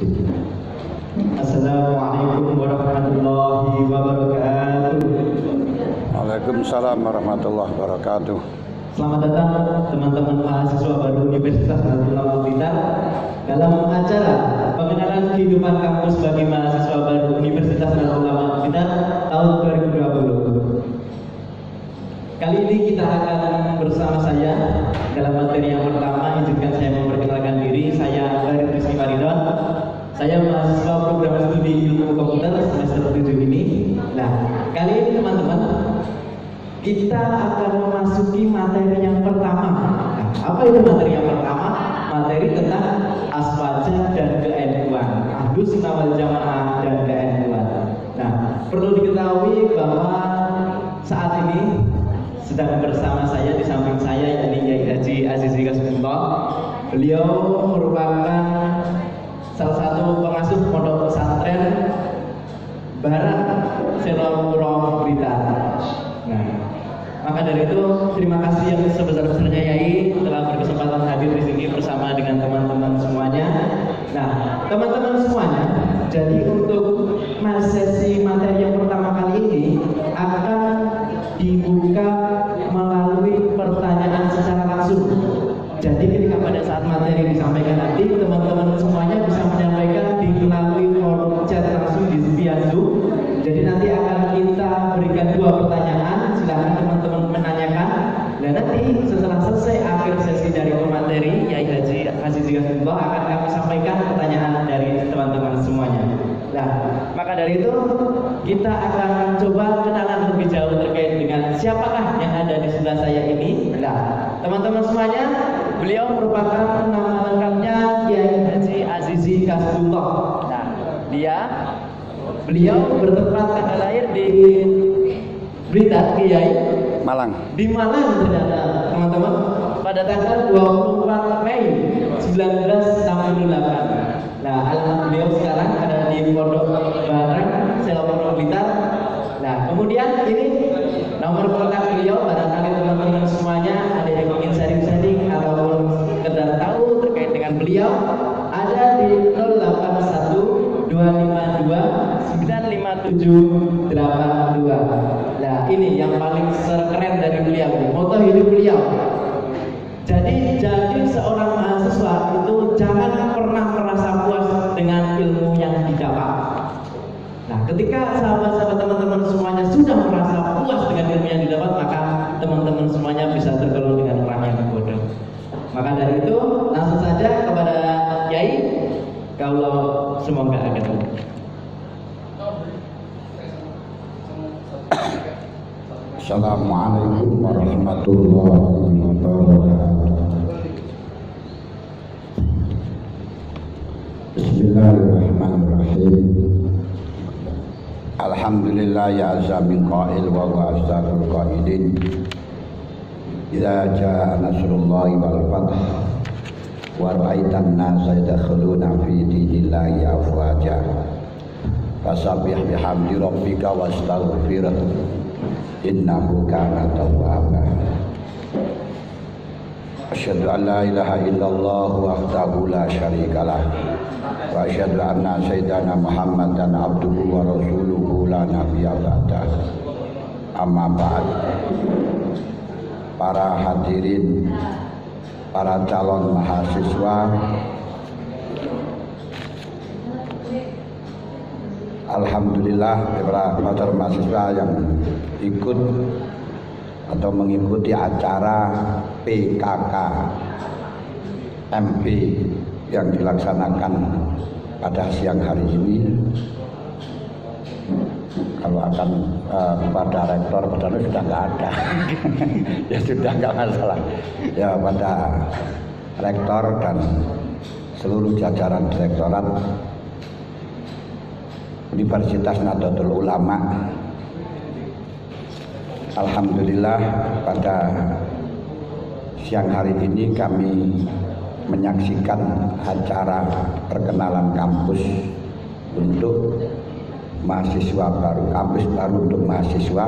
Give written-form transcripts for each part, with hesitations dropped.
Assalamualaikum warahmatullahi wabarakatuh. Waalaikumsalam warahmatullahi wabarakatuh. Selamat datang teman-teman mahasiswa baru Universitas Nahdlatul Ulama Blitar dalam acara pengenalan kehidupan kampus bagi mahasiswa baru Universitas Nahdlatul Ulama Blitar tahun 2020. Kali ini kita akan bersama saya dalam materi yang pertama. Izinkan saya memperkenalkan diri. Saya Farid Rizky Faridon. Saya mahasiswa program studi ilmu komputer semester 7 ini. Nah, kali ini teman-teman, kita akan memasuki materi yang pertama. Nah, apa itu materi yang pertama? Materi tentang aswaja dan keilmuan, ahlus sunnah wal jamaah dan keilmuan. Nah, perlu diketahui bahwa saat ini sedang bersama saya, di samping saya yakni Yai Haji Azizi Kasbullah. Beliau merupakan salah satu pengasuh pondok pesantren Barat Selopuro Blitar. Nah, maka dari itu terima kasih yang sebesar-besarnya Yai telah berkesempatan hadir di sini bersama dengan teman-teman semuanya. Nah, teman-teman semuanya, jadi untuk sesi materi yang pertama kali ini akan dibuka melalui pertanyaan secara langsung. Jadi ketika pada saat materi disampaikan nanti, teman-teman semuanya bisa menyampaikan di melalui forum chat langsung di via Zoom. Jadi nanti akan kita berikan 2 pertanyaan, silakan teman-teman menanyakan. Dan nanti setelah selesai akhir sesi dari pemateri Yai Haji Azizi Kasbullah akan kami sampaikan pertanyaan dari teman-teman semuanya. Nah, maka dari itu kita akan coba kenalan lebih jauh terkait dengan siapakah yang ada di sebelah saya ini. Nah, teman-teman semuanya, beliau merupakan nama lengkapnya Yai Haji Azizi Kasbullah. Nah, beliau bertempat tanggal lahir di Blitar, Kiai Malang. Di Malang ternyata, teman-teman, pada tanggal 24 Mei 1968. Nah, alamat beliau sekarang ada di Pondok Barang Selopuro Blitar. Nah, kemudian ini nomor kontak beliau, barangkali teman-teman semuanya ada yang ingin sharing-sharing ataupun sekedar tahu terkait dengan beliau, ada di 081 252 95782. Nah, ini yang paling keren dari beliau, moto hidup beliau. Jadi seorang mahasiswa itu jangan pernah merasa puas dengan ilmu yang didapat. Nah, ketika sahabat-sahabat teman-teman semuanya sudah merasa puas dengan ilmu yang didapat, maka teman-teman semuanya bisa tergolong dengan orang yang bodoh. Maka dari itu, langsung saja kepada Yai, kalau semoga akan. Assalamualaikum warahmatullahi wabarakatuh. Bismillahirrahmanirrahim. Alhamdulillah ya azza min qail wa huwa asdaqul qailin. Idza jaa nasrullahi wal fath wa ra'aitan nasa yadkhuluna fi dinillahi afwaja. Fasabbih bihamdi rabbika wastaghfirhu innahu kana tawwaba. Asyhadu an la ilaha illallah wahdahu la syarikalah wa asyhadu anna sayyidana Muhammadan abduhu wa rasuluhu la nabiyya ba'dah. Amma ba'd. Para hadirin, para calon mahasiswa, alhamdulillah para mahasiswa yang ikut atau mengikuti acara PKK MP yang dilaksanakan pada siang hari ini. Kalau akan pada rektor, padahal sudah nggak ada. Ya sudah nggak masalah. Ya pada rektor dan seluruh jajaran direktorat Universitas Nahdlatul Ulama. Alhamdulillah pada siang hari ini kami menyaksikan acara perkenalan kampus untuk mahasiswa baru, kampus baru untuk mahasiswa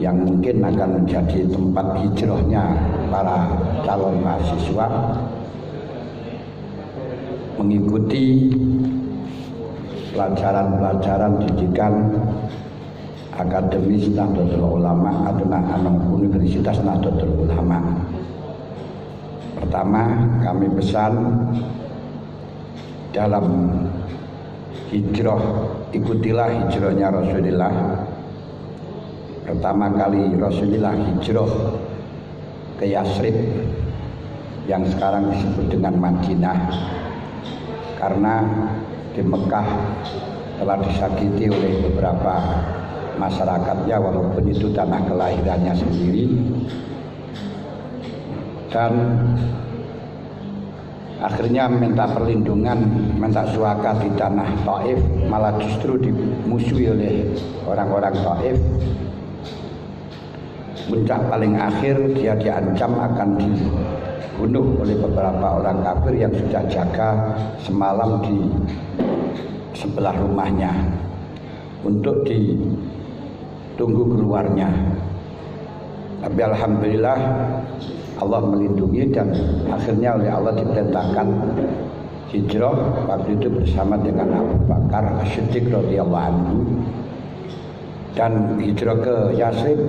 yang mungkin akan menjadi tempat hijrahnya para calon mahasiswa mengikuti pelajaran-pelajaran didikan akademis Nahdlatul Ulama atau Universitas Nahdlatul Ulama. Pertama, kami pesan dalam hijrah, ikutilah hijrahnya Rasulullah. Pertama kali Rasulullah hijrah ke Yasrib yang sekarang disebut dengan Madinah, karena di Mekah telah disakiti oleh beberapa masyarakatnya, walaupun itu tanah kelahirannya sendiri. Dan akhirnya minta perlindungan, minta suaka di tanah Taif, malah justru dimusuhi oleh orang-orang Taif. Puncak paling akhir dia diancam akan dibunuh oleh beberapa orang kafir yang sudah jaga semalam di sebelah rumahnya untuk ditunggu keluarnya. Tapi alhamdulillah Allah melindungi dan akhirnya oleh Allah diperintahkan hijrah waktu itu bersama dengan Abu Bakar As-Siddiq radhiyallahu anhu, dan hijrah ke Yasrib.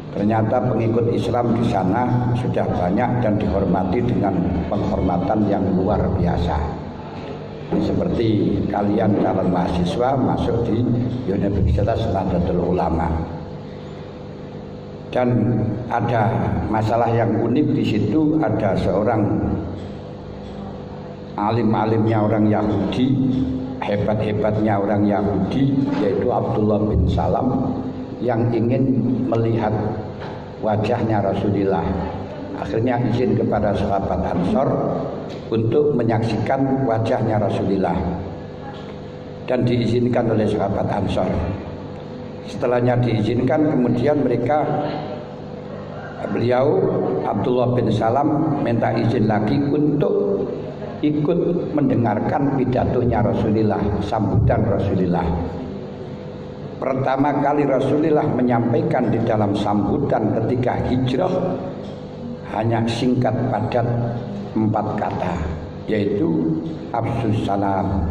Ternyata pengikut Islam di sana sudah banyak dan dihormati dengan penghormatan yang luar biasa. Seperti kalian calon mahasiswa masuk di Universitas Nahdlatul Ulama. Dan ada masalah yang unik di situ, ada seorang alim-alimnya orang Yahudi, hebat-hebatnya orang Yahudi, yaitu Abdullah bin Salam, yang ingin melihat wajahnya Rasulullah. Akhirnya izin kepada sahabat Ansor untuk menyaksikan wajahnya Rasulullah, dan diizinkan oleh sahabat Ansor. Setelahnya diizinkan, kemudian beliau Abdullah bin Salam minta izin lagi untuk ikut mendengarkan pidatonya Rasulullah, sambutan Rasulullah. Pertama kali Rasulullah menyampaikan di dalam sambutan ketika hijrah hanya singkat padat 4 kata, yaitu afsus salam,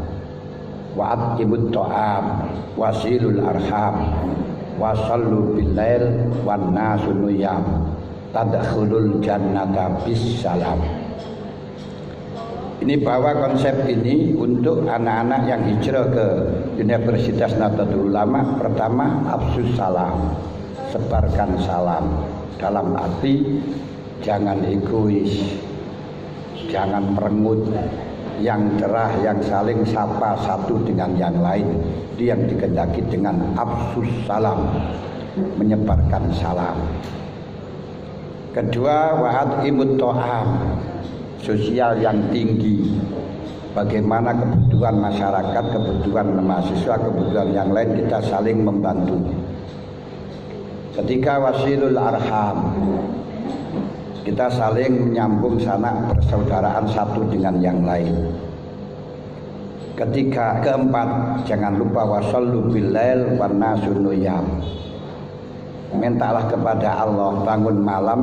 wa'atibut ta'am, wasilul arham, wasallu billail, wan nasu nuyam, tadkhulul jannata bis salam. Ini bawa konsep ini untuk anak-anak yang hijrah ke Universitas Nahdlatul Ulama. Pertama, afsus salam, sebarkan salam, dalam arti jangan egois, jangan merengut, yang cerah, yang saling sapa satu dengan yang lain. Itu yang dikehendaki dengan afsus salam, menyebarkan salam. Kedua, wa'at imut to'am, sosial yang tinggi. Bagaimana kebutuhan masyarakat, kebutuhan mahasiswa, kebutuhan yang lain, kita saling membantu. Ketika wasilul arham, kita saling menyambung sanak persaudaraan satu dengan yang lain. Keempat, jangan lupa wasallu billail wan nasu nuyam. Mintalah kepada Allah bangun malam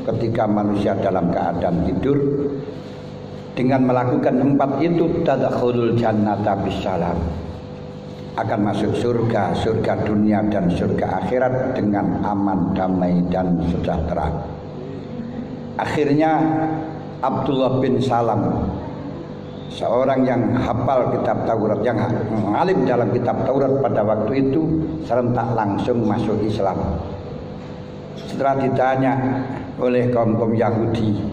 ketika manusia dalam keadaan tidur. Dengan melakukan 4 itu, tadkhulul jannata bisalam, akan masuk surga, surga dunia dan surga akhirat dengan aman, damai dan sejahtera. Akhirnya Abdullah bin Salam, seorang yang hafal kitab Taurat, yang alim dalam kitab Taurat pada waktu itu, serentak langsung masuk Islam. Setelah ditanya oleh kaum-kaum Yahudi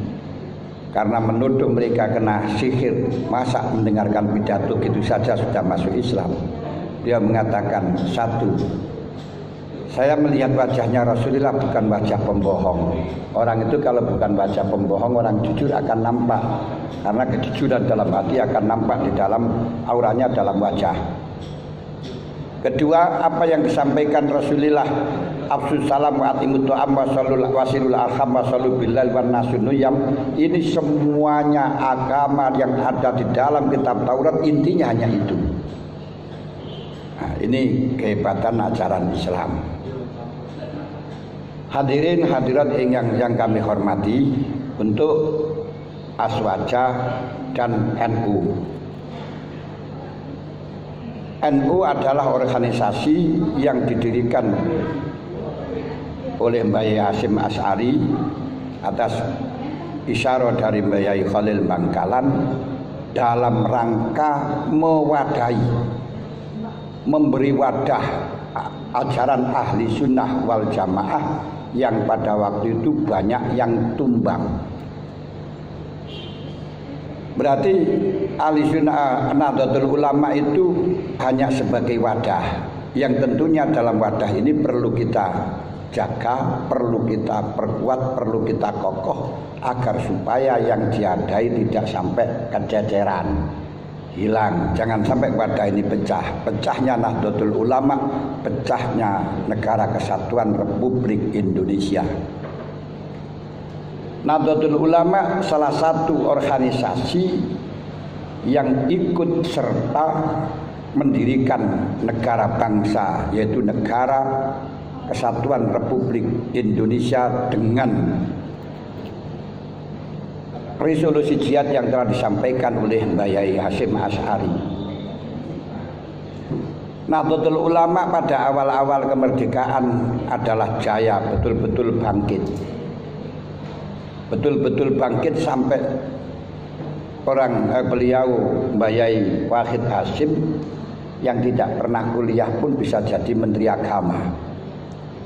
karena menuduh mereka kena sihir, masa mendengarkan pidato gitu saja sudah masuk Islam, dia mengatakan, 1, saya melihat wajahnya Rasulullah bukan wajah pembohong. Orang itu kalau bukan wajah pembohong, orang jujur akan nampak, karena kejujuran dalam hati akan nampak di dalam auranya dalam wajah. Kedua, apa yang disampaikan Rasulullah, afsus salam wa atimut tu'am wasilul arham wasallu billail wan nasu nuyam, ini semuanya agama yang ada di dalam kitab Taurat, intinya hanya itu. Nah, ini kehebatan ajaran Islam. Hadirin hadirat yang kami hormati, untuk Aswaja dan NU, NU adalah organisasi yang didirikan oleh Mbah Yai Hasyim Asy'ari atas isyarah dari Mbah Yai Khalil Bangkalan dalam rangka mewadahi, memberi wadah ajaran ahli sunnah wal jamaah yang pada waktu itu banyak yang tumbang. Berarti ahli sunnah Nahdlatul Ulama itu hanya sebagai wadah yang tentunya dalam wadah ini perlu kita jaga, perlu kita perkuat, perlu kita kokoh agar supaya yang diadai tidak sampai kececeran, hilang. Jangan sampai wadah ini pecah. Pecahnya Nahdlatul Ulama, pecahnya Negara Kesatuan Republik Indonesia. Nahdlatul Ulama salah satu organisasi yang ikut serta mendirikan negara bangsa, yaitu Negara Kesatuan Republik Indonesia dengan resolusi jihad yang telah disampaikan oleh Mbah Yai Hasyim Asy'ari. Nahdlatul Ulama pada awal-awal kemerdekaan adalah jaya, betul-betul bangkit. Betul-betul bangkit sampai beliau Mbah Yai Wahid Hasyim yang tidak pernah kuliah pun bisa jadi Menteri Agama.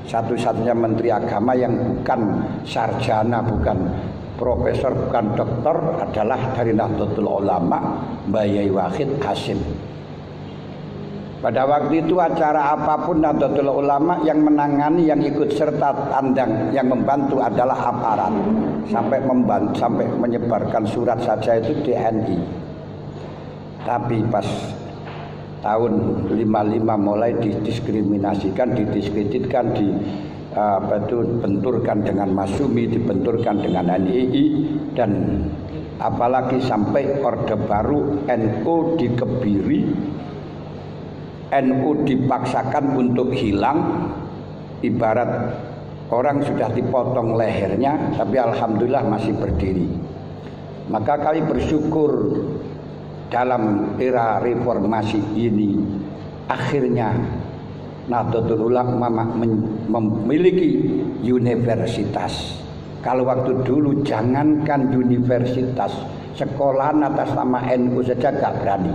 Satu-satunya Menteri Agama yang bukan sarjana, bukan profesor, bukan doktor adalah dari Nahdlatul Ulama Mbah Yai Wahid Hasyim. Pada waktu itu acara apapun Nahdlatul Ulama yang menangani, yang ikut serta tandang, yang membantu adalah aparat. Sampai menyebarkan surat saja itu TNI. Tapi pas tahun 55 mulai didiskriminasikan, didiskreditkan, dibenturkan dengan Masyumi, dibenturkan dengan NII, dan apalagi sampai Orde Baru NU dikebiri, NU dipaksakan untuk hilang, ibarat orang sudah dipotong lehernya, tapi alhamdulillah masih berdiri. Maka kami bersyukur dalam era reformasi ini akhirnya Nahdlatul Ulama memiliki universitas. Kalau waktu dulu jangankan universitas, sekolahan atas nama NU saja gak berani.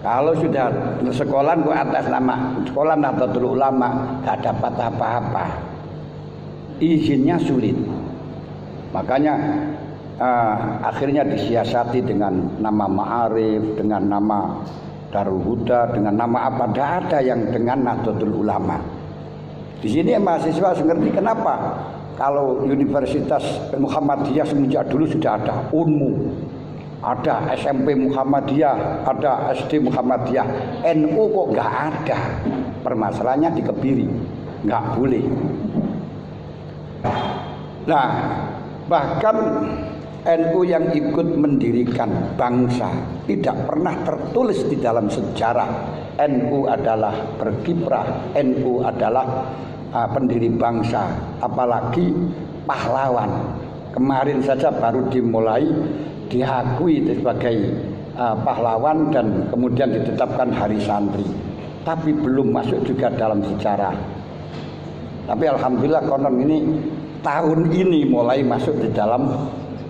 Kalau sudah sekolah kok atas nama sekolah Nahdlatul Ulama gak dapat apa-apa, izinnya sulit. Makanya akhirnya disiasati dengan nama Ma'arif, dengan nama Darul Huda, dengan nama apa, tidak ada yang dengan Nahdlatul Ulama. Di sini mahasiswa ngerti kenapa kalau Universitas Muhammadiyah semenjak dulu sudah ada UNMU, ada SMP Muhammadiyah, ada SD Muhammadiyah, NU kok nggak ada. Permasalahannya dikebiri, nggak boleh. Nah, bahkan NU yang ikut mendirikan bangsa tidak pernah tertulis di dalam sejarah NU adalah berkiprah, NU adalah pendiri bangsa, apalagi pahlawan. Kemarin saja baru dimulai diakui sebagai pahlawan dan kemudian ditetapkan hari santri, tapi belum masuk juga dalam sejarah. Tapi alhamdulillah konon ini tahun ini mulai masuk di dalam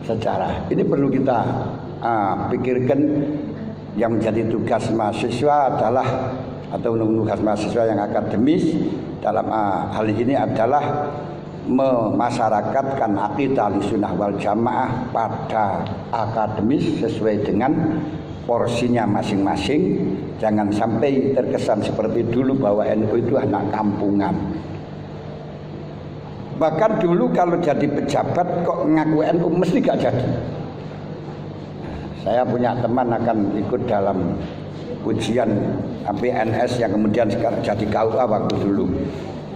sejarah. Ini perlu kita pikirkan. Yang menjadi tugas mahasiswa adalah, atau tugas mahasiswa yang akademis dalam hal ini adalah memasyarakatkan akidah Ahlussunnah wal Jamaah pada akademis sesuai dengan porsinya masing-masing. Jangan sampai terkesan seperti dulu bahwa NU itu anak kampungan. Bahkan dulu kalau jadi pejabat kok ngaku NU mesti gak jadi. Saya punya teman akan ikut dalam ujian PNS yang kemudian sekarang jadi KUA waktu dulu.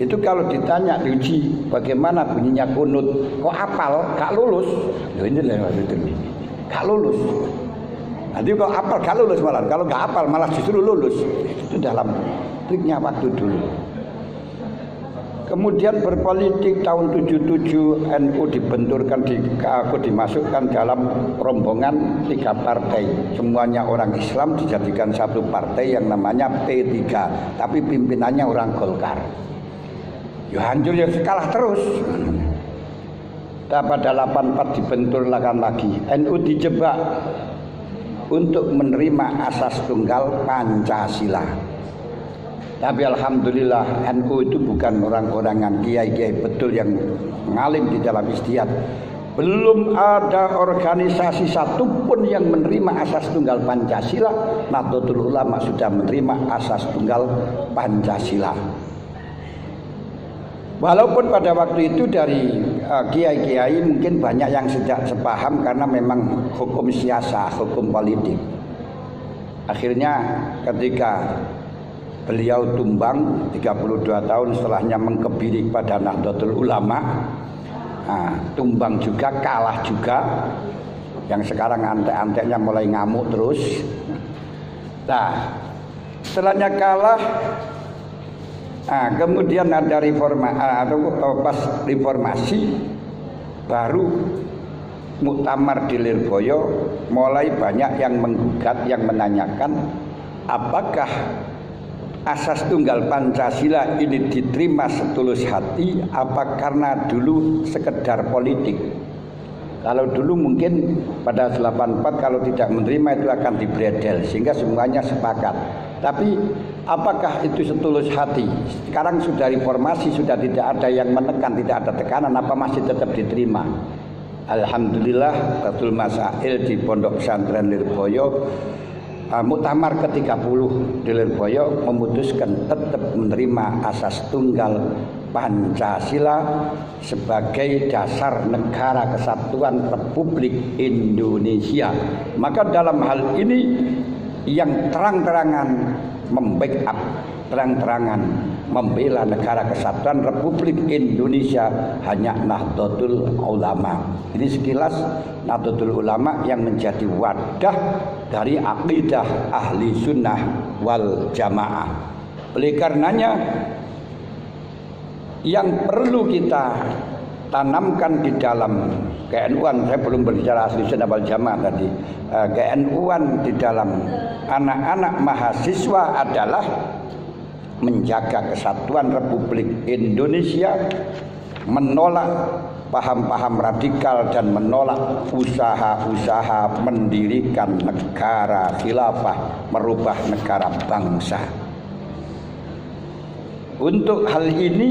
Itu kalau ditanya diuji bagaimana bunyinya kunut, kok apal, gak lulus. Loh ini lah waktu itu, gak lulus. Nanti kok apal gak lulus malah, kalau gak apal malah justru lulus. Itu dalam triknya waktu dulu. Kemudian berpolitik tahun 77 NU dibenturkan, aku dimasukkan dalam rombongan 3 partai. Semuanya orang Islam dijadikan satu partai yang namanya P3, tapi pimpinannya orang Golkar. Ya hancur ya kalah terus. Nah, pada 84 dibenturkan lagi. NU dijebak untuk menerima asas tunggal Pancasila. Tapi alhamdulillah NU itu bukan orang-orangan kiai-kiai betul yang ngalim di dalam istiadat. Belum ada organisasi satupun yang menerima asas tunggal Pancasila. Nahdlatul Ulama sudah menerima asas tunggal Pancasila. Walaupun pada waktu itu dari kiai-kiai mungkin banyak yang tidak sepaham karena memang hukum siasa, hukum politik. Akhirnya ketika beliau tumbang 32 tahun setelahnya mengkebiri pada Nahdlatul Ulama, tumbang juga, kalah juga. Yang sekarang antek-anteknya mulai ngamuk terus. Nah, setelahnya kalah, kemudian ada pas reformasi baru muktamar di Lirboyo, mulai banyak yang menggugat, yang menanyakan apakah asas tunggal Pancasila ini diterima setulus hati apa karena dulu sekedar politik. Kalau dulu mungkin pada 84 kalau tidak menerima itu akan dibredel sehingga semuanya sepakat. Tapi apakah itu setulus hati? Sekarang sudah reformasi, sudah tidak ada yang menekan, tidak ada tekanan, apa masih tetap diterima? Alhamdulillah Batul Masail di Pondok Pesantren Lirboyo, muktamar ke-30 di Lirboyo memutuskan tetap menerima asas tunggal Pancasila sebagai dasar negara kesatuan Republik Indonesia. Maka dalam hal ini yang terang-terangan membackup, terang-terangan membela negara kesatuan Republik Indonesia hanya Nahdlatul Ulama. Ini sekilas Nahdlatul Ulama yang menjadi wadah dari akidah ahli sunnah wal jamaah. Oleh karenanya yang perlu kita tanamkan di dalam KNU-an, saya belum berbicara ahli sunnah wal jamaah tadi, KNU-an di dalam anak-anak mahasiswa adalah menjaga kesatuan Republik Indonesia, menolak paham-paham radikal dan menolak usaha-usaha mendirikan negara khilafah, merubah negara bangsa. Untuk hal ini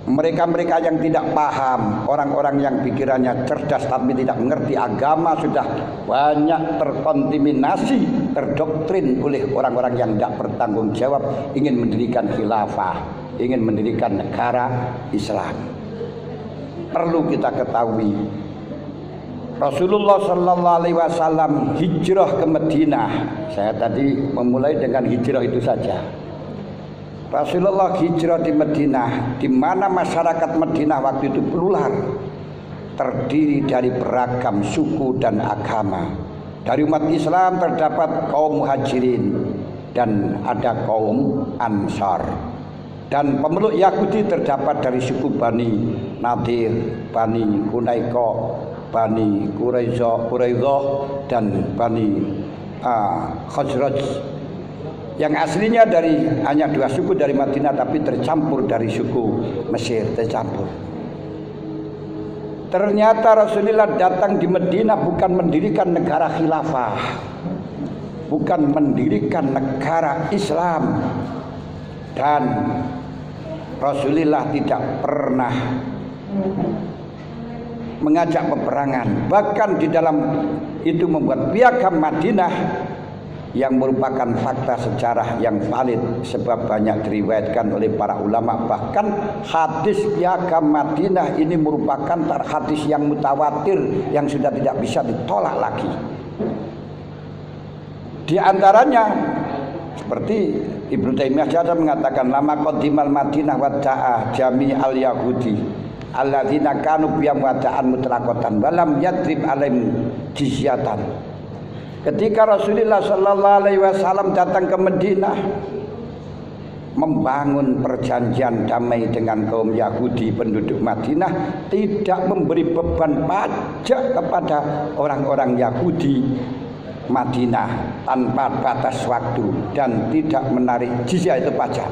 mereka-mereka yang tidak paham, orang-orang yang pikirannya cerdas tapi tidak mengerti agama sudah banyak terkontaminasi, terdoktrin oleh orang-orang yang tidak bertanggung jawab ingin mendirikan khilafah, ingin mendirikan negara Islam. Perlu kita ketahui Rasulullah Sallallahu Alaihi Wasallam hijrah ke Madinah. Saya tadi memulai dengan hijrah itu saja. Rasulullah hijrah di Madinah, di mana masyarakat Madinah waktu itu plural, terdiri dari beragam suku dan agama. Dari umat Islam terdapat kaum Muhajirin dan ada kaum Ansar. Dan pemeluk Yahudi terdapat dari suku Bani Nadir, Bani Hunaiko, Bani Quraidah dan Bani Khazraj. Yang aslinya dari hanya 2 suku dari Madinah tapi tercampur dari suku Mesir, tercampur. Ternyata Rasulullah datang di Madinah bukan mendirikan negara khilafah, bukan mendirikan negara Islam, dan Rasulullah tidak pernah mengajak peperangan. Bahkan di dalam itu membuat piagam Madinah yang merupakan fakta sejarah yang valid, sebab banyak diriwayatkan oleh para ulama. Bahkan hadis piagam Madinah ini merupakan hadis yang mutawatir yang sudah tidak bisa ditolak lagi. Di antaranya seperti Ibnu Taimiyah saja mengatakan lama qadimal Madinah wa da'a jami al yahudi alladzina kanu biyam wada'an mutlaqatan walam yadrib alaihim jizyatan. Ketika Rasulullah Sallallahu Alaihi Wasallam datang ke Madinah, membangun perjanjian damai dengan kaum Yahudi penduduk Madinah, tidak memberi beban pajak kepada orang-orang Yahudi Madinah tanpa batas waktu, dan tidak menarik jizyah itu pajak.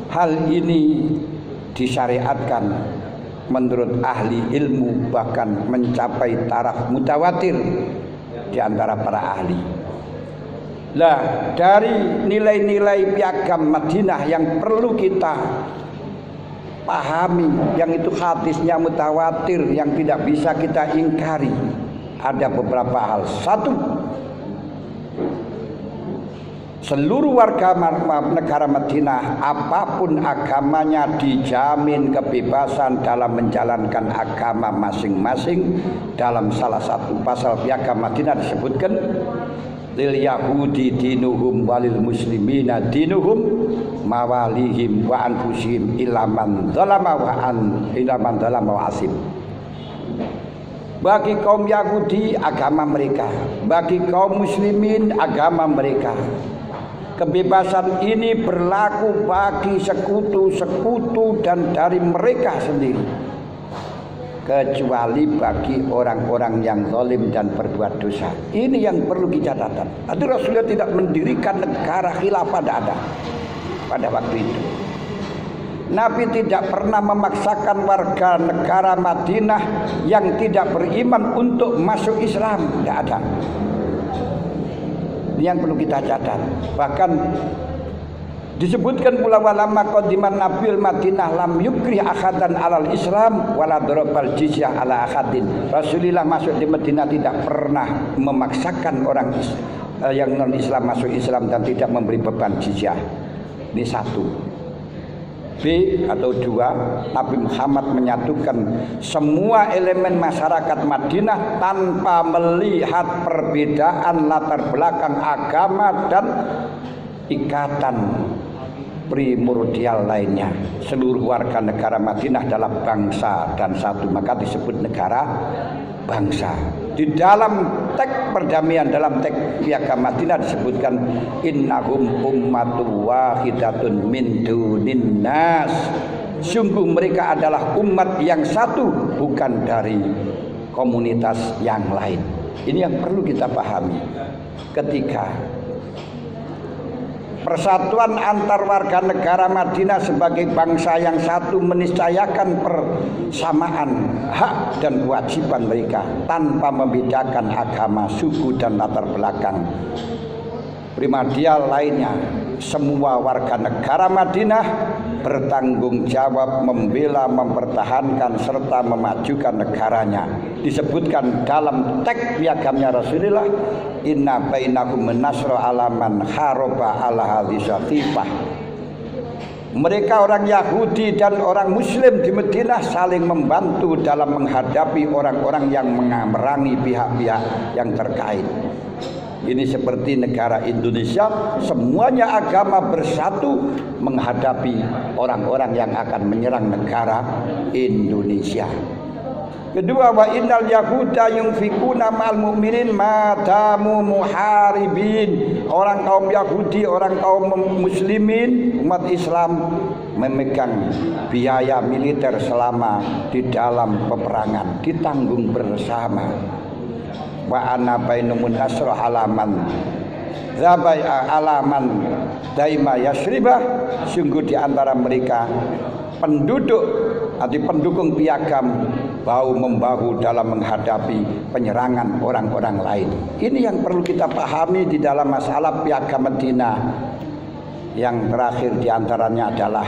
Hal ini disyariatkan menurut ahli ilmu, bahkan mencapai taraf mutawatir di antara para ahli. Lah, dari nilai-nilai piagam Madinah yang perlu kita pahami, yang itu hadisnya mutawatir, yang tidak bisa kita ingkari, ada beberapa hal. Satu, seluruh warga negara Madinah, apapun agamanya, dijamin kebebasan dalam menjalankan agama masing-masing. Dalam salah satu pasal piagam Madinah disebutkan, lil Yahudi dinuhum walil muslimina dinuhum mawalihim wa anfusihim ilaman dzalama wa asim. Bagi kaum Yahudi agama mereka, bagi kaum muslimin agama mereka. Kebebasan ini berlaku bagi sekutu-sekutu dan dari mereka sendiri, kecuali bagi orang-orang yang zalim dan berbuat dosa. Ini yang perlu dicatatkan. Tapi Rasulullah tidak mendirikan negara khilafah, tidak ada pada waktu itu. Nabi tidak pernah memaksakan warga negara Madinah yang tidak beriman untuk masuk Islam, tidak ada. Ini yang perlu kita catat. Bahkan disebutkan pula walama qadiman Nabil Madinah lam yukri akhadan alal Islam wala darabal jizyah ala akhadin. Rasulullah masuk di Madinah tidak pernah memaksakan orang yang non Islam masuk Islam dan tidak memberi beban jizyah. Ini satu. B atau dua, Nabi Muhammad menyatukan semua elemen masyarakat Madinah tanpa melihat perbedaan latar belakang agama dan ikatan primordial lainnya. Seluruh warga negara Madinah adalah bangsa dan satu, maka disebut negara bangsa. Di dalam teks perdamaian, dalam teks piagam Madinah disebutkan innahum ummatu wahidatun min dunin nas. Sungguh mereka adalah umat yang satu, bukan dari komunitas yang lain. Ini yang perlu kita pahami. Ketika persatuan antar warga negara Madinah sebagai bangsa yang satu meniscayakan persamaan hak dan kewajiban mereka tanpa membedakan agama, suku dan latar belakang primordial lainnya. Semua warga negara Madinah bertanggung jawab membela, mempertahankan serta memajukan negaranya. Disebutkan dalam teks piagamnya Rasulullah, inna bainakum nasra alaman haroba ala hadisafifah. Mereka orang Yahudi dan orang Muslim di Madinah saling membantu dalam menghadapi orang-orang yang memerangi pihak-pihak yang terkait. Ini seperti negara Indonesia, semuanya agama bersatu menghadapi orang-orang yang akan menyerang negara Indonesia. Kedua, wa innal yahuda yunfikuna ma'al mu'minin madamu muharibin. Orang kaum Yahudi, orang kaum muslimin, umat Islam memegang biaya militer selama di dalam peperangan, ditanggung bersama. Wa ana bainumun nasra alaman zabai alaman daima yasribah. Sungguh di antara mereka penduduk atau pendukung piagam bahu membahu dalam menghadapi penyerangan orang-orang lain. Ini yang perlu kita pahami di dalam masalah piagam Madinah. Yang terakhir di antaranya adalah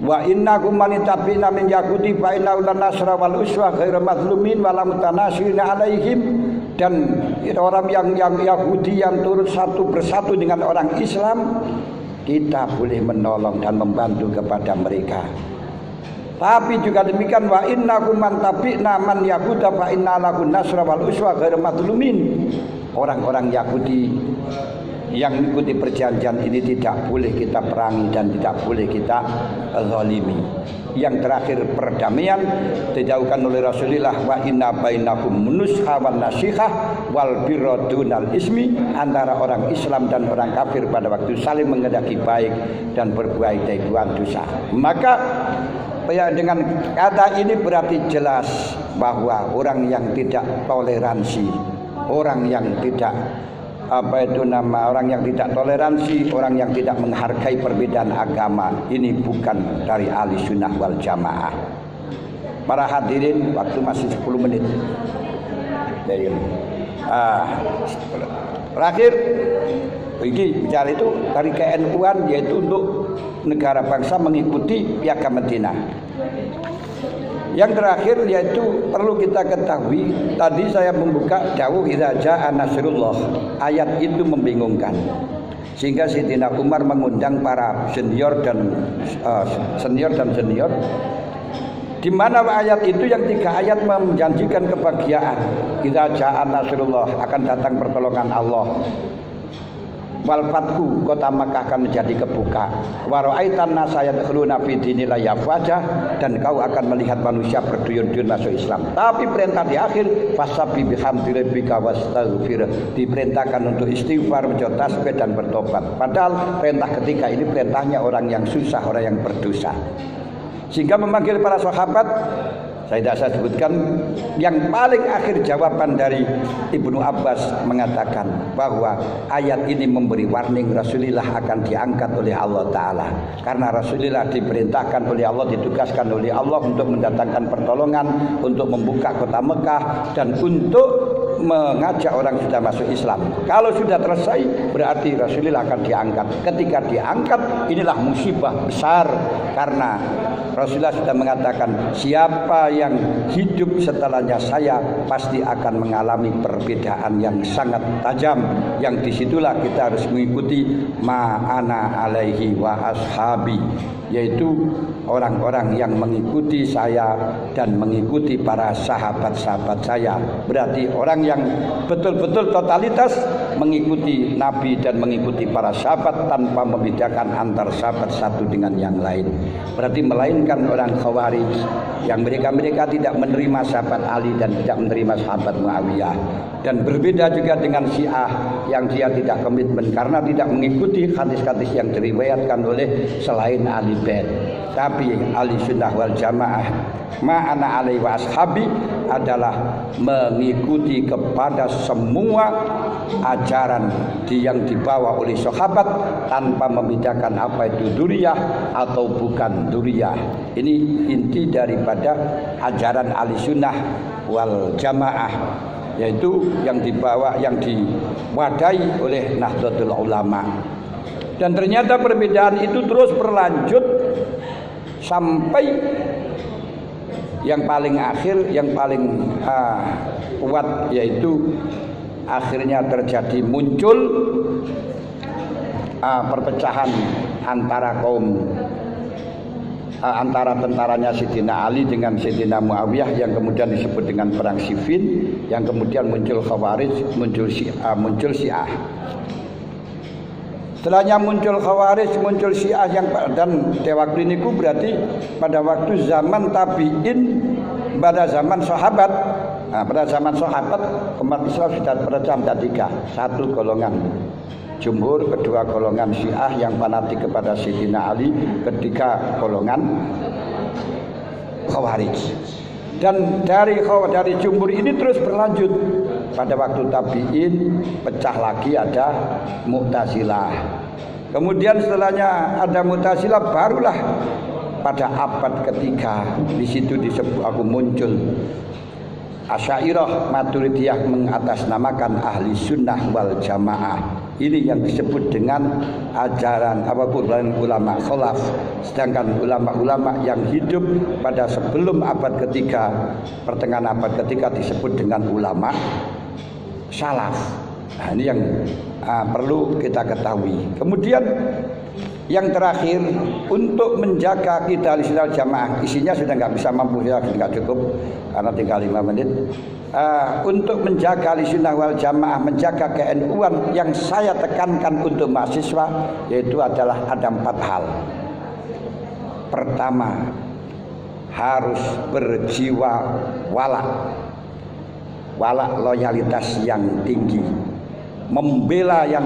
wa innakum manitabina min yahudi fa inna nasra wal uswa ghairu mazlumin wala mutanasirina alaihim. Dan orang yang Yahudi yang turut satu bersatu dengan orang Islam, kita boleh menolong dan membantu kepada mereka. Tapi juga demikian wa innakum mantabina man yahuda fa inna lahu nasra wal uswa ghairu mazlumin. Orang-orang Yahudi yang mengikuti perjanjian ini tidak boleh kita perangi dan tidak boleh kita zalimi. Yang terakhir perdamaian dijauhkan oleh Rasulullah, wa inna bainakum nusha wan nasihah wal birra dunal ismi, antara orang Islam dan orang kafir pada waktu saling mengendaki baik dan berbuat teguhan dosa. Maka ya, dengan kata ini berarti jelas bahwa orang yang tidak toleransi, orang yang tidak orang yang tidak toleransi, orang yang tidak menghargai perbedaan agama, ini bukan dari ahli sunnah wal jamaah. Para hadirin, waktu masih 10 menit. Terakhir, ini bicara itu dari KNU-an, yaitu untuk negara bangsa mengikuti Piagam Madinah. Yang terakhir yaitu perlu kita ketahui, tadi saya membuka dawuh idza jaa nasrullah, ayat itu membingungkan. Sehingga Sayyidina Umar mengundang para senior dan senior di mana ayat itu yang 3 ayat menjanjikan kebahagiaan. Idza jaa nasrullah, akan datang pertolongan Allah. Wal fathu, kota Makkah akan menjadi kebuka. Wa ra'aitan nasa yadkhuluna fi dinillah afwaja, dan kau akan melihat manusia berduyun-duyun masuk Islam. Tapi perintah di akhir, fasabbi bihamdi rabbika wastaghfir, diperintahkan untuk istighfar, menjadi tasbih dan bertobat. Padahal perintah ketiga ini perintahnya orang yang susah, orang yang berdosa. Sehingga memanggil para sahabat, saya tidak saya sebutkan, yang paling akhir jawaban dari Ibnu Abbas mengatakan bahwa ayat ini memberi warning Rasulullah akan diangkat oleh Allah Ta'ala. Karena Rasulullah diperintahkan oleh Allah, ditugaskan oleh Allah untuk mendatangkan pertolongan, untuk membuka kota Mekah, dan untuk mengajak orang sudah masuk Islam. Kalau sudah selesai, berarti Rasulullah akan diangkat. Ketika diangkat, inilah musibah besar, karena Rasulullah sudah mengatakan, siapa yang hidup setelahnya saya pasti akan mengalami perbedaan yang sangat tajam. Yang disitulah kita harus mengikuti ma'ana alaihi wa ashabi, yaitu orang-orang yang mengikuti saya dan mengikuti para sahabat-sahabat saya. Berarti orang yang betul-betul totalitas mengikuti Nabi dan mengikuti para sahabat tanpa membedakan antar sahabat satu dengan yang lain. Berarti melainkan orang Khawarij yang mereka tidak menerima sahabat Ali dan tidak menerima sahabat Muawiyah. Dan berbeda juga dengan Syiah yang dia tidak komitmen karena tidak mengikuti hadis-hadis yang diriwayatkan oleh selain Ahli Bait. Tapi ahli sunnah wal jamaah ma'ana alaihi wa ashabi adalah mengikuti kepada semua ajaran yang dibawa oleh sahabat tanpa membedakan apa itu duriyah atau bukan duriyah. Ini inti daripada ajaran ahli sunnah wal jamaah, yaitu yang dibawa, yang diwadai oleh Nahdlatul Ulama. Dan ternyata perbedaan itu terus berlanjut sampai yang paling akhir, yang paling kuat, yaitu akhirnya terjadi muncul perpecahan antara kaum, antara tentaranya Sayyidina Ali dengan Sayyidina Muawiyah, yang kemudian disebut dengan perang Siffin, yang kemudian muncul Khawarij, muncul Syiah. Setelahnya muncul Khawarij, muncul Syiah, yang dan waktu ini berarti pada waktu zaman tabi'in, pada zaman sahabat. Nah, pada zaman sahabat umat Islam sudah terpecah menjadi 3. Satu golongan jumhur, kedua golongan Syiah yang fanatik kepada Sayyidina Ali, ketiga golongan Khawarij. Dan dari jumhur ini terus berlanjut. Pada waktu tabi'in pecah lagi, ada Mu'tazilah. Kemudian setelahnya ada Mu'tazilah, barulah pada abad ketiga di situ muncul Asy'ariyah, Maturidiyah mengatasnamakan ahli sunnah wal jamaah. Ini yang disebut dengan ajaran ulama khalaf. Sedangkan ulama-ulama yang hidup pada sebelum abad ketiga, pertengahan abad ketiga, disebut dengan ulama salaf. Nah, ini yang perlu kita ketahui. Kemudian Yang terakhir, untuk menjaga kita Ahlussunnah wal Jamaah, isinya sudah nggak bisa mampu, ya nggak cukup karena tinggal 5 menit. Untuk menjaga Ahlussunnah wal Jamaah, menjaga ke-NU-an, yang saya tekankan untuk mahasiswa yaitu adalah ada 4 hal. Pertama, harus berjiwa wala loyalitas yang tinggi, membela yang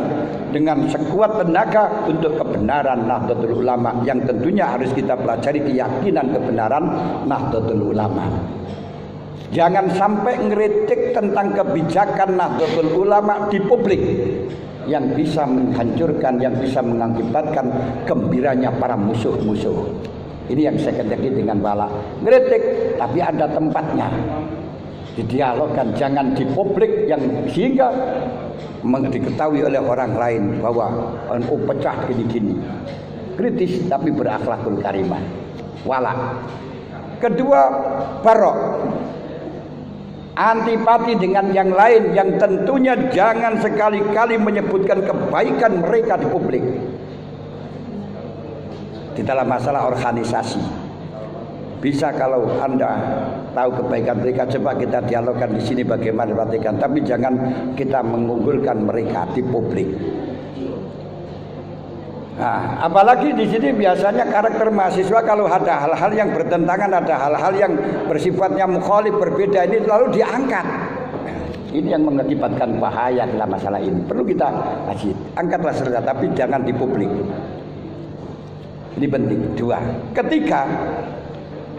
dengan sekuat tenaga untuk kebenaran Nahdlatul Ulama, yang tentunya harus kita pelajari keyakinan kebenaran Nahdlatul Ulama. Jangan sampai ngeritik tentang kebijakan Nahdlatul Ulama di publik yang bisa menghancurkan, yang bisa mengakibatkan gembiranya para musuh-musuh. Ini yang saya katakan dengan wala. Ngeritik tapi ada tempatnya, didialogkan, jangan di publik yang sehingga diketahui oleh orang lain bahwa NU pecah gini-gini. Kritis tapi berakhlakul karimah, wala. Kedua, barok, antipati dengan yang lain yang tentunya jangan sekali-kali menyebutkan kebaikan mereka di publik. Di dalam masalah organisasi, bisa kalau Anda tahu kebaikan mereka, coba kita dialogkan di sini bagaimana perhatikan, tapi jangan kita mengunggulkan mereka di publik. Nah, apalagi di sini biasanya karakter mahasiswa kalau ada hal-hal yang bertentangan, ada hal-hal yang bersifatnya mukhalif, berbeda, ini lalu diangkat. Ini yang mengakibatkan bahaya dalam masalah ini. Perlu kita kasih, angkatlah serta, tapi jangan di publik. Ini penting. 2. Ketiga,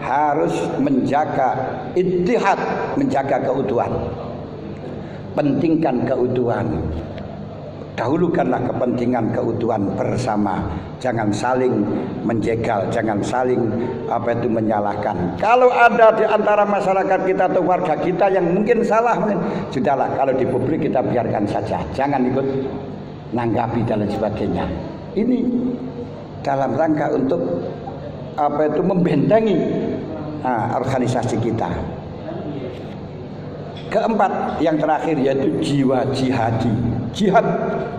harus menjaga ittihad, menjaga keutuhan. Pentingkan keutuhan. Dahulukanlah kepentingan keutuhan bersama. Jangan saling menjegal, jangan saling menyalahkan. Kalau ada di antara masyarakat kita atau warga kita yang mungkin salah, sudahlah, kalau di publik kita biarkan saja. Jangan ikut nanggapi dan lain sebagainya. Ini dalam rangka untuk membentengi organisasi kita. Keempat, yang terakhir yaitu jiwa jihadi. Jihad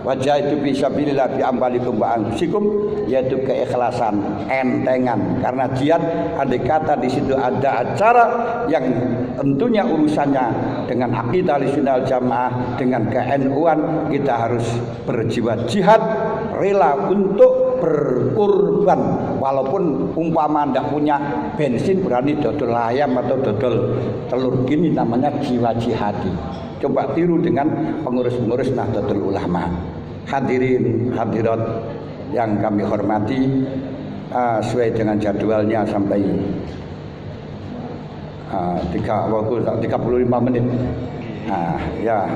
wajah itu bisa bilillah bi ambalikum wa anfusikum, yaitu keikhlasan, entengan. Karena jihad andai kata di situ ada acara yang tentunya urusannya dengan akidah Ahlussunnah wal Jamaah, dengan ke-NU-an, kita harus berjiwa jihad, rela untuk berkorban, walaupun umpama tidak punya bensin berani dodol ayam atau dodol telur, gini namanya jiwa jihadi. Coba tiru dengan pengurus-pengurus Nahdlatul Ulama. Hadirin hadirat yang kami hormati, sesuai dengan jadwalnya sampai 35 menit. Ya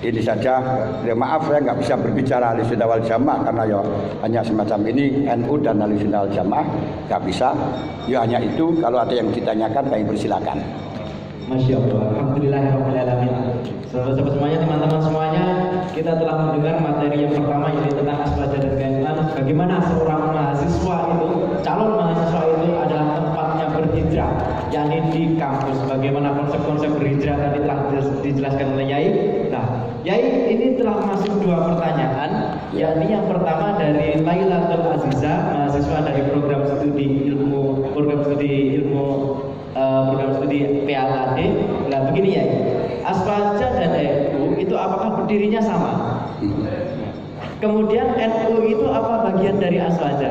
ini saja. Ya, maaf saya nggak bisa berbicara Ahlussunnah wal Jamaah karena ya hanya semacam ini, NU dan Ahlussunnah wal Jamaah nggak bisa. Ya hanya itu. Kalau ada yang ditanyakan, kami persilakan. Masya Allah, alhamdulillahirrahmanirrahim. Sahabat-sahabat semuanya, teman-teman semuanya, kita telah mendengar materi yang pertama, yaitu tentang aswaja dan ke-NU-an. Bagaimana seorang mahasiswa itu, calon mahasiswa itu adalah tempatnya berhijrah, yakni di kampus. Bagaimana konsep-konsep berhijrah tadi telah dijelaskan oleh Yai. Nah, Yai ini telah masuk 2 pertanyaan, yakni yang pertama dari Lailatul Aziza, mahasiswa dari program studi ilmu PAKD. Nah begini ya, Aswaja dan NU itu apakah berdirinya sama? Kemudian NU itu apa bagian dari Aswaja?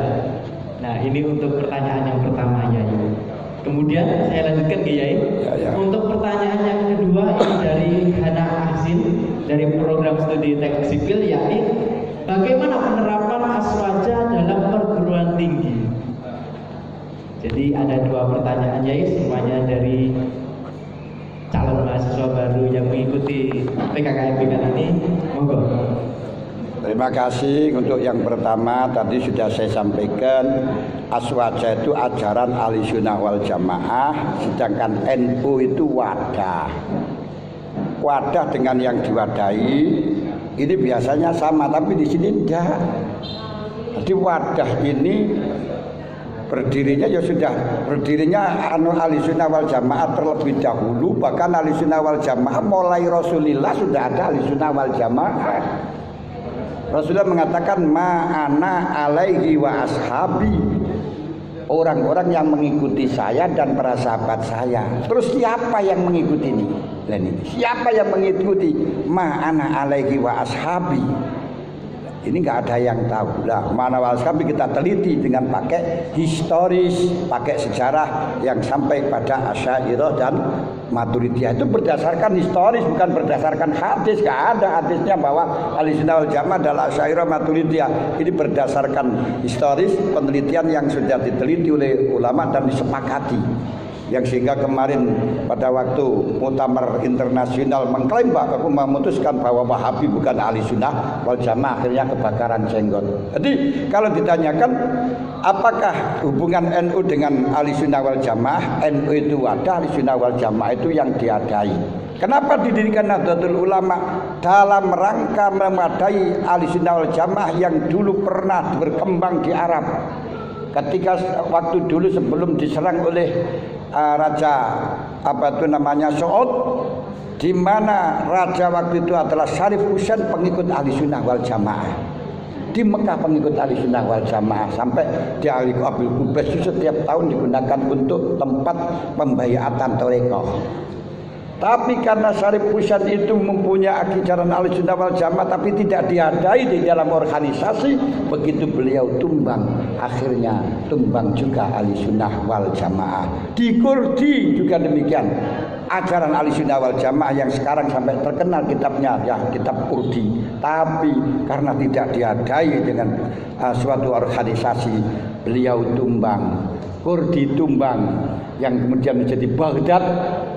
Nah ini untuk pertanyaan yang pertama ya. Kemudian saya lanjutkan ke Yai. Untuk pertanyaan yang kedua ini dari Hana Ahsin dari program studi teknik sipil, yakni bagaimana penerapan Aswaja dalam perguruan tinggi? Jadi ada 2 pertanyaan Yai, semuanya dari calon mahasiswa baru yang mengikuti PKKMB kali ini. Monggo. Terima kasih. Untuk yang pertama tadi sudah saya sampaikan, Aswaja itu ajaran Ahlussunnah wal Jamaah, sedangkan NU itu wadah. Wadah dengan yang diwadahi ini biasanya sama, tapi di sini tidak. Jadi wadah ini berdirinya ya sudah berdirinya Ahlussunnah wal Jamaah terlebih dahulu, bahkan Ahlussunnah wal Jamaah mulai Rasulullah sudah ada Ahlussunnah wal Jamaah. Rasulullah mengatakan ma'ana alaihi wa ashabi, orang-orang yang mengikuti saya dan para sahabat saya. Terus siapa yang mengikuti ini? Siapa yang mengikuti ma'ana alaihi wa ashabi? Ini nggak ada yang tahu lah. Mana wasabi kita teliti dengan pakai historis, pakai sejarah yang sampai pada Asy'ariyah dan Maturidiyah. Itu berdasarkan historis, bukan berdasarkan hadis. Nggak ada hadisnya bahwa Ahlussunnah wal Jamaah adalah Asy'ariyah Maturidiyah. Ini berdasarkan historis, penelitian yang sudah diteliti oleh ulama dan disepakati. Yang sehingga kemarin pada waktu Muktamar Internasional mengklaim bahwa memutuskan bahwa Wahabi bukan ahli sunnah wal jamaah, akhirnya kebakaran jenggot. Jadi kalau ditanyakan apakah hubungan NU dengan ahli sunnah wal jamaah, NU itu ada, ahli sunnah wal jamaah itu yang diadai. Kenapa didirikan Nahdlatul Ulama? Dalam rangka memadai ahli sunnah wal jamaah yang dulu pernah berkembang di Arab. Ketika waktu dulu sebelum diserang oleh Raja Saud, di mana raja waktu itu adalah Syarif Husain, pengikut ahli sunnah wal jamaah. Di Mekah pengikut ahli sunnah wal jamaah, sampai di Ali Abil Qubais itu setiap tahun digunakan untuk tempat pembayatan thariqah. Tapi karena Syarif Husain itu mempunyai ajaran ahli sunnah wal jamaah tapi tidak diadai di dalam organisasi, begitu beliau tumbang, akhirnya tumbang juga ahli sunnah wal jamaah. Di Kurdi juga demikian, ajaran ahli sunnah wal jamaah yang sekarang sampai terkenal kitabnya, ya kitab Kurdi, tapi karena tidak diadai dengan suatu organisasi, beliau tumbang. Kurdi tumbang, yang kemudian menjadi Baghdad,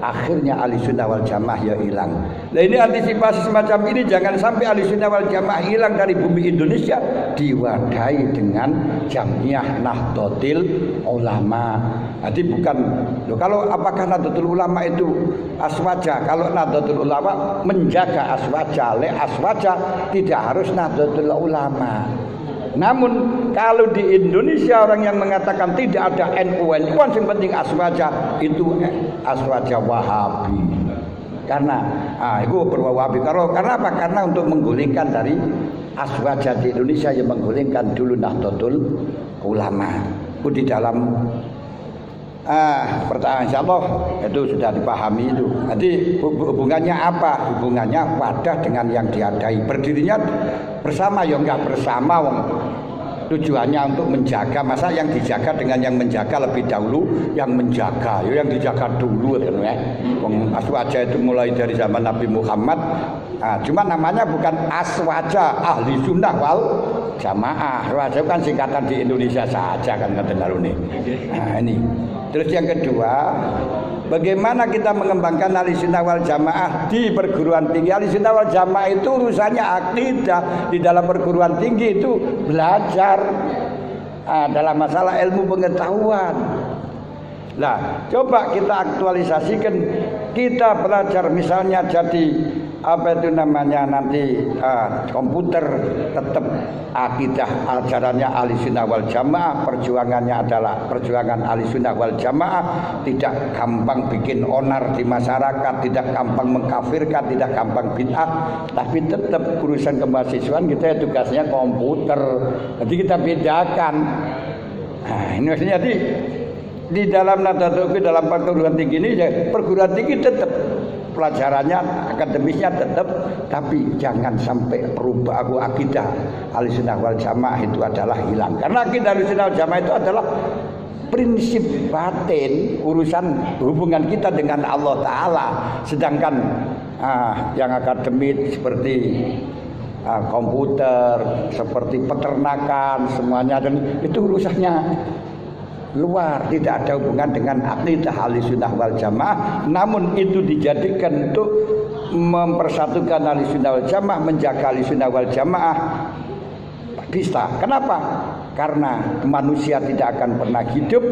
akhirnya ahli sunnah wal jamaah ya hilang. Nah ini antisipasi semacam ini, jangan sampai ahli sunnah wal jamaah hilang dari bumi Indonesia, diwadahi dengan Jamiah Nahdlatul Ulama. Jadi bukan loh, kalau apakah Nahdlatul Ulama itu aswaja? Kalau Nahdlatul Ulama menjaga aswaja, aswaja tidak harus Nahdlatul Ulama. Namun kalau di Indonesia orang yang mengatakan tidak ada NU, yang penting aswaja, itu aswaja Wahabi. Karena itu berwahabi. Karena apa? Karena untuk menggulingkan dari aswaja di Indonesia, yang menggulingkan dulu Nahdlatul Ulama. Itu di dalam pertanyaan, insyaallah itu sudah dipahami itu. Jadi hubungannya apa? Hubungannya wadah dengan yang diadai. Berdirinya bersama ya enggak bersama, tujuannya untuk menjaga. Masa yang dijaga dengan yang menjaga lebih dahulu yang menjaga, ya yang dijaga dulu kan ya. Aswaja itu mulai dari zaman Nabi Muhammad. Cuma namanya bukan aswaja ahli sunnah wal jamaah. Aswaja kan singkatan di Indonesia saja kan kata Daruni. Ini. Terus yang kedua, bagaimana kita mengembangkan ahli sunnah wal jamaah di perguruan tinggi? Ahli sunnah wal jamaah itu urusannya akidah. Di dalam perguruan tinggi itu belajar dalam masalah ilmu pengetahuan. Nah, coba kita aktualisasikan, kita belajar misalnya jadi apa itu namanya nanti komputer, tetap akidah ajarannya ahli sunnah wal jamaah, perjuangannya adalah perjuangan ahli sunnah wal jamaah, tidak gampang bikin onar di masyarakat, tidak gampang mengkafirkan, tidak gampang bid'ah, tapi tetap urusan kemahasiswaan kita tugasnya komputer. Jadi kita bedakan. Ini maksudnya di dalam Nahdlatul Ulama, dalam perguruan tinggi ini, perguruan tinggi tetap pelajarannya akademisnya tetap, tapi jangan sampai perubah akidah Ahlussunnah wal Jamaah itu adalah hilang. Karena akidah Ahlussunnah wal Jamaah itu adalah prinsip batin, urusan hubungan kita dengan Allah Ta'ala. Sedangkan yang akademik seperti komputer, seperti peternakan, semuanya, dan itu urusannya luar, tidak ada hubungan dengan akidah Ahlussunnah wal Jamaah. Namun itu dijadikan untuk mempersatukan Ahlussunnah wal Jamaah, menjaga Ahlussunnah wal Jamaah. Bisa. Kenapa? Karena manusia tidak akan pernah hidup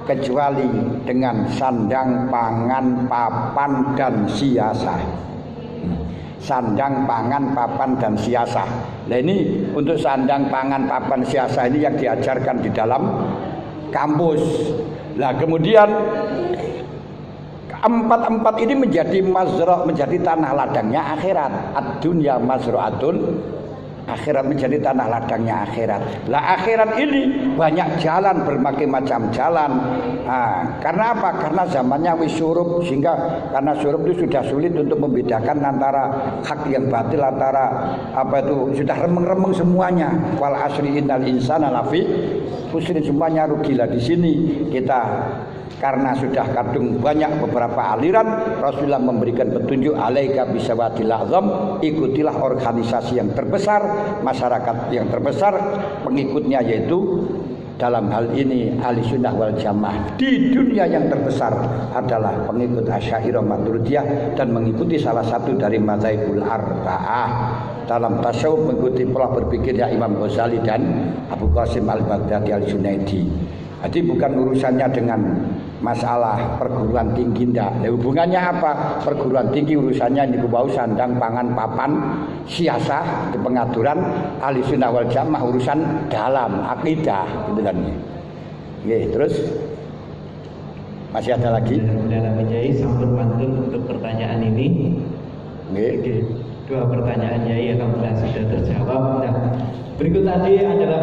kecuali dengan sandang, pangan, papan, dan siasah. Sandang, pangan, papan, dan siasah. Nah ini untuk sandang, pangan, papan, siasah ini yang diajarkan di dalam kampus. Nah kemudian empat ini menjadi mazra', menjadi tanah ladangnya akhirat. Ad-dunya mazra'atun Akhirat menjadi tanah ladangnya akhirat. Lah akhirat ini banyak jalan, berbagai macam jalan. Karena apa? Karena zamannya wis surup, sehingga karena surup itu sudah sulit untuk membedakan antara hak yang batil, antara apa itu sudah remeng-remeng semuanya. Wal asri innal insana lafi khusrin, semuanya rugilah. Di sini kita karena sudah kadung banyak beberapa aliran, Rasulullah memberikan petunjuk alaika bisawatil azam, ikutilah organisasi yang terbesar, masyarakat yang terbesar, pengikutnya yaitu dalam hal ini ahli sunnah wal jamaah. Di dunia yang terbesar adalah pengikut Asy'ariyah Maturidiyah dan mengikuti salah satu dari mazhabul arba'ah. Dalam tasawuf mengikuti pola berpikirnya Imam Ghazali dan Abu Qasim al-Baghdadi al-Junaidi. Jadi bukan urusannya dengan masalah perguruan tinggi ndak. Hubungannya apa? Perguruan tinggi urusannya niku wau sandang pangan papan siasah di pengaturan. Ahli sunnah wal jamaah urusan dalam akidah gitu kan. Oke, terus masih ada lagi? Dalam menjadi sampun pantun untuk pertanyaan ini. Oke. Dua pertanyaan Yai alhamdulillah sudah terjawab. Nah, berikut tadi adalah